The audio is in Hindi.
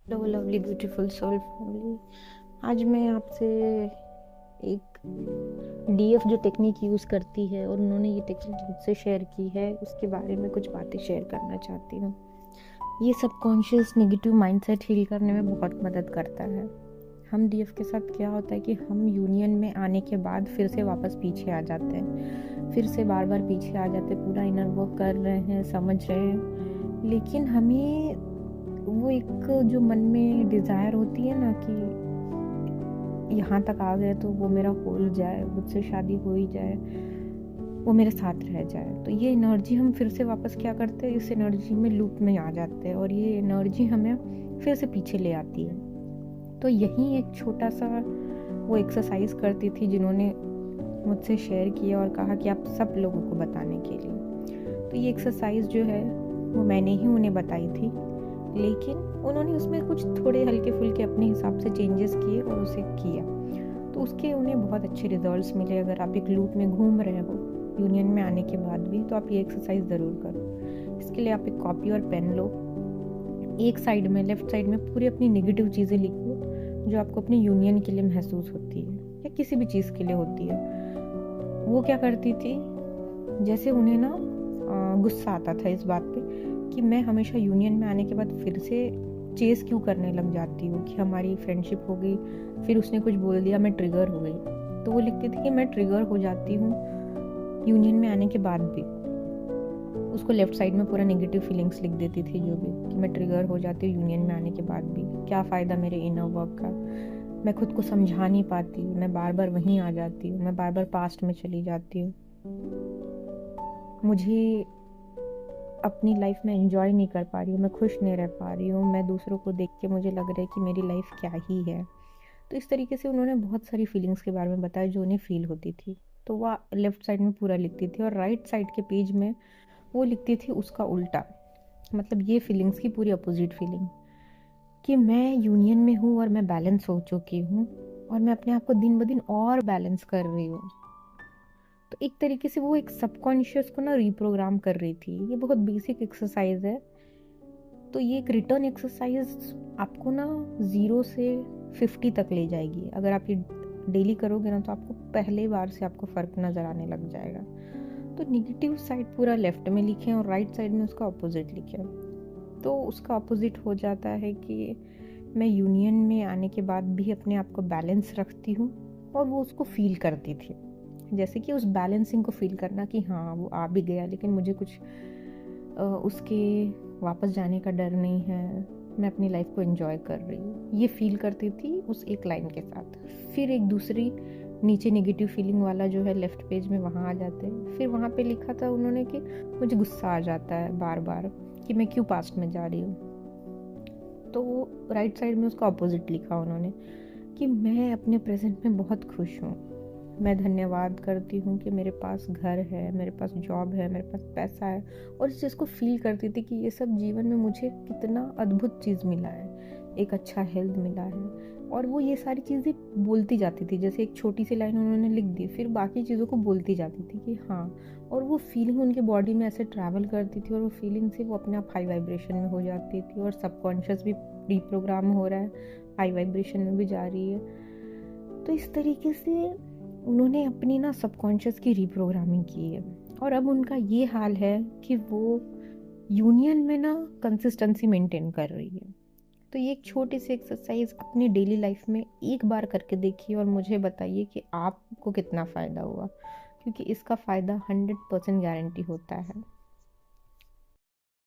Hello lovely beautiful soul family. आज मैं आपसे एक डीएफ जो टेक्निक यूज़ करती है और उन्होंने ये टेक्निक मुझसे शेयर की है उसके बारे में कुछ बातें शेयर करना चाहती हूँ। ये सबकॉन्शियस नेगेटिव माइंडसेट हील करने में बहुत मदद करता है। हम डीएफ के साथ क्या होता है कि हम यूनियन में आने के बाद फिर से वापस पीछे आ जाते हैं, फिर से बार बार पीछे आ जाते हैं, पूरा इनर वर्क कर रहे हैं, समझ रहे हैं, लेकिन हमें वो एक जो मन में डिज़ायर होती है ना कि यहाँ तक आ गए तो वो मेरा हो ही जाए, मुझसे शादी हो ही जाए, वो मेरे साथ रह जाए। तो ये एनर्जी हम फिर से वापस क्या करते हैं, इस एनर्जी में लूप में आ जाते हैं और ये एनर्जी हमें फिर से पीछे ले आती है। तो यही एक छोटा सा वो एक्सरसाइज करती थी जिन्होंने मुझसे शेयर किया और कहा कि आप सब लोगों को बताने के लिए। तो ये एक्सरसाइज जो है वो मैंने ही उन्हें बताई थी, लेकिन उन्होंने उसमें कुछ थोड़े हल्के फुल्के अपने हिसाब से चेंजेस किए और उसे किया, तो उसके उन्हें बहुत अच्छे रिजल्ट्स मिले। अगर आप एक लूप में घूम रहे हो यूनियन में आने के बाद भी, तो आप ये एक्सरसाइज ज़रूर करो। इसके लिए आप एक कॉपी और पेन लो, एक साइड में लेफ्ट साइड में पूरी अपनी नेगेटिव चीज़ें लिखो जो आपको अपनी यूनियन के लिए महसूस होती है या किसी भी चीज़ के लिए होती है। वो क्या करती थी, जैसे उन्हें ना गुस्सा आता था इस बात पे कि मैं हमेशा यूनियन में आने के बाद फिर से चेस क्यों करने लग जाती हूँ, कि हमारी फ्रेंडशिप हो गई, फिर उसने कुछ बोल दिया, मैं ट्रिगर हो गई। तो वो लिखती थी कि मैं ट्रिगर हो जाती हूँ यूनियन में आने के बाद भी। उसको लेफ्ट साइड में पूरा नेगेटिव फीलिंग्स लिख देती थी जो भी, कि मैं ट्रिगर हो जाती हूँ यूनियन में आने के बाद भी, क्या फ़ायदा मेरे इनर वर्क का, मैं खुद को समझा नहीं पाती हूँ, मैं बार बार वहीं आ जाती हूँ, मैं बार बार पास्ट में चली जाती हूँ, मुझे अपनी लाइफ में एंजॉय नहीं कर पा रही हूँ, मैं खुश नहीं रह पा रही हूँ, मैं दूसरों को देख के मुझे लग रहा है कि मेरी लाइफ क्या ही है। तो इस तरीके से उन्होंने बहुत सारी फीलिंग्स के बारे में बताया जो उन्हें फील होती थी। तो वह लेफ्ट साइड में पूरा लिखती थी और राइट साइड के पेज में वो लिखती थी उसका उल्टा, मतलब ये फीलिंग्स की पूरी अपोजिट फीलिंग, कि मैं यूनियन में हूँ और मैं बैलेंस हो चुकी हूँ और मैं अपने आप को दिन ब दिन और बैलेंस कर रही हूँ। तो एक तरीके से वो एक सबकॉन्शियस को ना रिप्रोग्राम कर रही थी। ये बहुत बेसिक एक्सरसाइज है। तो ये एक रिटर्न एक्सरसाइज आपको ना 0 से 50 तक ले जाएगी। अगर आप ये डेली करोगे ना तो आपको पहले बार से आपको फ़र्क नज़र आने लग जाएगा। तो नेगेटिव साइड पूरा लेफ्ट में लिखें और राइट साइड में उसका अपोजिट लिखें। तो उसका अपोजिट हो जाता है कि मैं यूनियन में आने के बाद भी अपने आप को बैलेंस रखती हूँ, और वो उसको फील करती थी, जैसे कि उस बैलेंसिंग को फील करना कि हाँ वो आ भी गया लेकिन मुझे कुछ उसके वापस जाने का डर नहीं है, मैं अपनी लाइफ को एंजॉय कर रही हूँ, ये फील करती थी उस एक लाइन के साथ। फिर एक दूसरी नीचे नेगेटिव फीलिंग वाला जो है लेफ्ट पेज में वहाँ आ जाते हैं। फिर वहाँ पे लिखा था उन्होंने कि मुझे गुस्सा आ जाता है बार बार कि मैं क्यों पास्ट में जा रही हूँ। तो राइट साइड में उसका अपोजिट लिखा उन्होंने कि मैं अपने प्रेजेंट में बहुत खुश हूँ, मैं धन्यवाद करती हूँ कि मेरे पास घर है, मेरे पास जॉब है, मेरे पास पैसा है। और इस चीज़ को फील करती थी कि ये सब जीवन में मुझे कितना अद्भुत चीज़ मिला है, एक अच्छा हेल्थ मिला है। और वो ये सारी चीज़ें बोलती जाती थी, जैसे एक छोटी सी लाइन उन्होंने लिख दी, फिर बाकी चीज़ों को बोलती जाती थी कि हाँ। और वो फीलिंग उनके बॉडी में ऐसे ट्रैवल करती थी और वो फीलिंग से वो अपने आप हाई वाइब्रेशन में हो जाती थी और सबकॉन्शियस भी रिप्रोग्राम हो रहा है, हाई वाइब्रेशन में भी जा रही है। तो इस तरीके से उन्होंने अपनी ना सबकॉन्शियस की रिप्रोग्रामिंग की है और अब उनका ये हाल है कि वो यूनियन में ना कंसिस्टेंसी मेंटेन कर रही है। तो ये एक छोटी सी एक्सरसाइज अपनी डेली लाइफ में एक बार करके देखिए और मुझे बताइए कि आपको कितना फ़ायदा हुआ, क्योंकि इसका फ़ायदा 100% गारंटी होता है।